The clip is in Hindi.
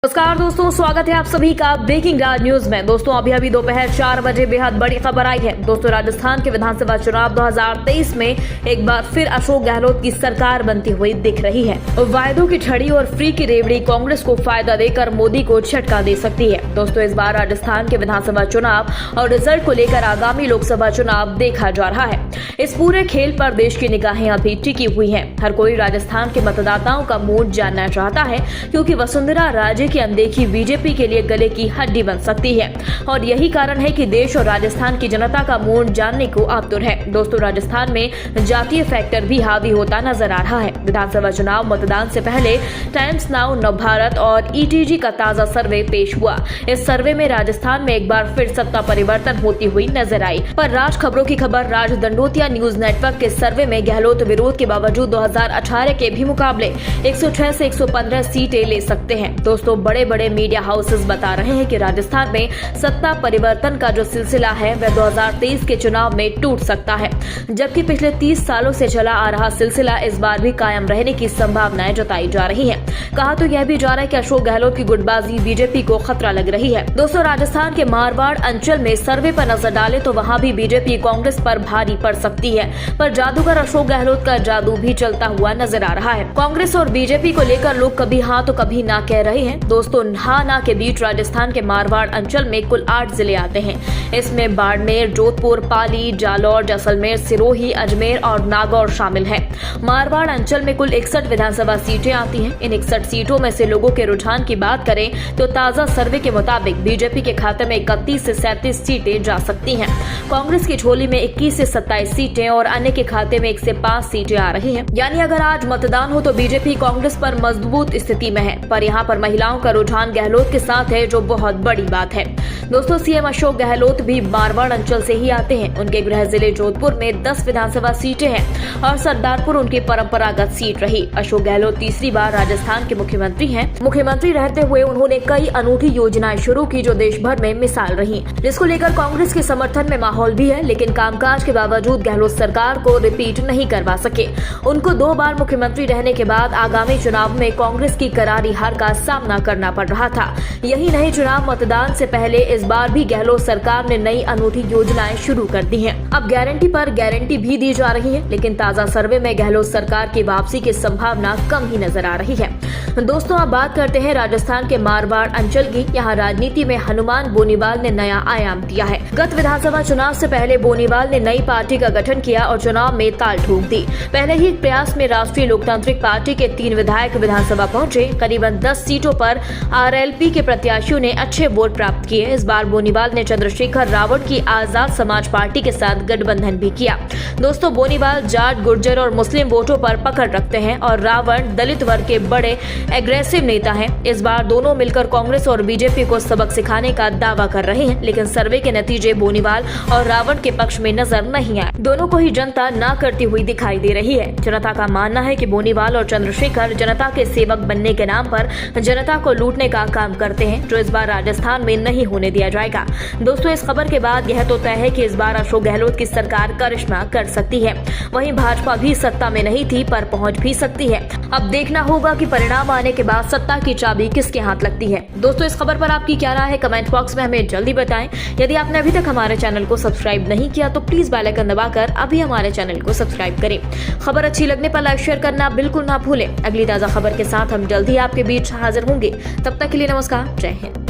नमस्कार दोस्तों, स्वागत है आप सभी का ब्रेकिंग राज न्यूज में। दोस्तों अभी दोपहर 4 बजे बेहद बड़ी खबर आई है। दोस्तों राजस्थान के विधानसभा चुनाव 2023 में एक बार फिर अशोक गहलोत की सरकार बनती हुई दिख रही है। वायदों की छड़ी और फ्री की रेवड़ी कांग्रेस को फायदा देकर मोदी को झटका दे सकती है। दोस्तों इस बार राजस्थान के विधानसभा चुनाव और रिजल्ट को लेकर आगामी लोकसभा चुनाव देखा जा रहा है। इस पूरे खेल पर देश की निगाहें अभी टिकी हुई है। हर कोई राजस्थान के मतदाताओं का मूड जानना चाहता है, क्योंकि वसुंधरा राजे की अनदेखी बीजेपी के लिए गले की हड्डी बन सकती है और यही कारण है कि देश और राजस्थान की जनता का मूड जानने को आतुर है। दोस्तों राजस्थान में जातीय फैक्टर भी हावी होता नजर आ रहा है। विधानसभा चुनाव मतदान से पहले टाइम्स नाउ, नवभारत और ईटीजी का ताजा सर्वे पेश हुआ। इस सर्वे में राजस्थान में एक बार फिर सत्ता परिवर्तन होती हुई नजर आई। पर राज खबरों की खबर राज दंडोतिया न्यूज नेटवर्क के सर्वे में गहलोत विरोध के बावजूद 2018 के भी मुकाबले 106 से 115 सीटें ले सकते हैं। दोस्तों बड़े बड़े मीडिया हाउसेस बता रहे हैं कि राजस्थान में सत्ता परिवर्तन का जो सिलसिला है वह 2023 के चुनाव में टूट सकता है, जबकि पिछले 30 सालों से चला आ रहा सिलसिला इस बार भी कायम रहने की संभावनाएं जताई जा रही हैं। कहा तो यह भी जा रहा है कि अशोक गहलोत की गुटबाजी बीजेपी को खतरा लग रही है। दोस्तों राजस्थान के मारवाड़ अंचल में सर्वे पर नजर डाले तो वहां भी बीजेपी कांग्रेस पर भारी पड़ सकती है, पर जादूगर अशोक गहलोत का जादू भी चलता हुआ नजर आ रहा है। कांग्रेस और बीजेपी को लेकर लोग कभी हाँ तो कभी ना कह रहे हैं। दोस्तों हाँ ना के बीच राजस्थान के मारवाड़ अंचल में कुल 8 जिले आते हैं। इसमें बाड़मेर, जोधपुर, पाली, जालौर, जैसलमेर, सिरोही, अजमेर और नागौर शामिल है। मारवाड़ अंचल में कुल 61 विधानसभा सीटें आती हैं। इन 61 सीटों में से लोगों के रुझान की बात करें तो ताजा सर्वे के मुताबिक बीजेपी के खाते में 31 से 37 सीटें जा सकती हैं। कांग्रेस की झोली में 21 से 27 सीटें और अन्य के खाते में 1 से 5 सीटें आ रही हैं। यानी अगर आज मतदान हो तो बीजेपी कांग्रेस पर मजबूत स्थिति में है, पर यहाँ पर महिलाओं का रुझान गहलोत के साथ है, जो बहुत बड़ी बात है। दोस्तों सीएम अशोक गहलोत भी मारवाड़ अंचल से ही आते हैं। उनके गृह जिले जोधपुर में 10 विधानसभा सीटें हैं और सरदारपुर उनकी परंपरागत सीट रही। अशोक गहलोत तीसरी बार राजस्थान के मुख्यमंत्री हैं। मुख्यमंत्री रहते हुए उन्होंने कई अनूठी योजनाएं शुरू की जो देश भर में मिसाल रही, जिसको लेकर कांग्रेस के समर्थन में माहौल भी है। लेकिन कामकाज के बावजूद गहलोत सरकार को रिपीट नहीं करवा सके। उनको 2 बार मुख्यमंत्री रहने के बाद आगामी चुनाव में कांग्रेस की करारी हार का सामना करना पड़ रहा था। यही नहीं, चुनाव मतदान से पहले इस बार भी गहलोत सरकार ने नई अनूठी योजनाएं शुरू कर दी हैं। अब गारंटी पर गारंटी भी दी जा रही है, लेकिन ताजा सर्वे में गहलोत सरकार की वापसी की संभावना कम ही नजर आ रही है। दोस्तों अब बात करते हैं राजस्थान के मारवाड़ अंचल की। यहाँ राजनीति में हनुमान बोनीवाल ने नया आयाम दिया है। गत विधानसभा चुनाव से पहले बोनीवाल ने नई पार्टी का गठन किया और चुनाव में ताल ठोक दी। पहले ही प्रयास में राष्ट्रीय लोकतांत्रिक पार्टी के 3 विधायक विधानसभा पहुंचे। करीबन 10 सीटों पर आरएलपी के प्रत्याशियों ने अच्छे वोट प्राप्त किए। इस बार बोनीवाल ने चंद्रशेखर रावत की आजाद समाज पार्टी के साथ गठबंधन भी किया। दोस्तों बोनीवाल जाट, गुर्जर और मुस्लिम वोटों पर पकड़ रखते हैं और रावत दलित वर्ग के बड़े एग्रेसिव नेता हैं। इस बार दोनों मिलकर कांग्रेस और बीजेपी को सबक सिखाने का दावा कर रहे हैं, लेकिन सर्वे के नतीजे बोनीवाल और रावत के पक्ष में नजर नहीं आए। दोनों को ही जनता ना करती हुई दिखाई दे रही है। जनता का मानना है कि बोनीवाल और चंद्रशेखर जनता के सेवक बनने के नाम पर जनता को लूटने का काम करते हैं, जो इस बार राजस्थान में नहीं होने दिया जाएगा। दोस्तों इस खबर के बाद यह तो तय है कि इस बार अशोक गहलोत की सरकार करिश्मा कर सकती है। वहीं भाजपा भी सत्ता में नहीं थी, पर पहुंच भी सकती है। अब देखना होगा कि परिणाम आने के बाद सत्ता की चाबी किसके हाथ लगती है। दोस्तों इस खबर पर आपकी क्या राय है, कमेंट बॉक्स में हमें जल्दी बताएं। यदि आपने अभी तक हमारे चैनल को सब्सक्राइब नहीं किया तो प्लीज बेल आइकन दबाकर अभी हमारे चैनल को सब्सक्राइब करें। खबर अच्छी लगने पर लाइक शेयर करना बिल्कुल ना भूलें। अगली ताजा खबर के साथ हम जल्दी आपके बीच हाजिर होंगे। तब तक के लिए नमस्कार, जय हिंद।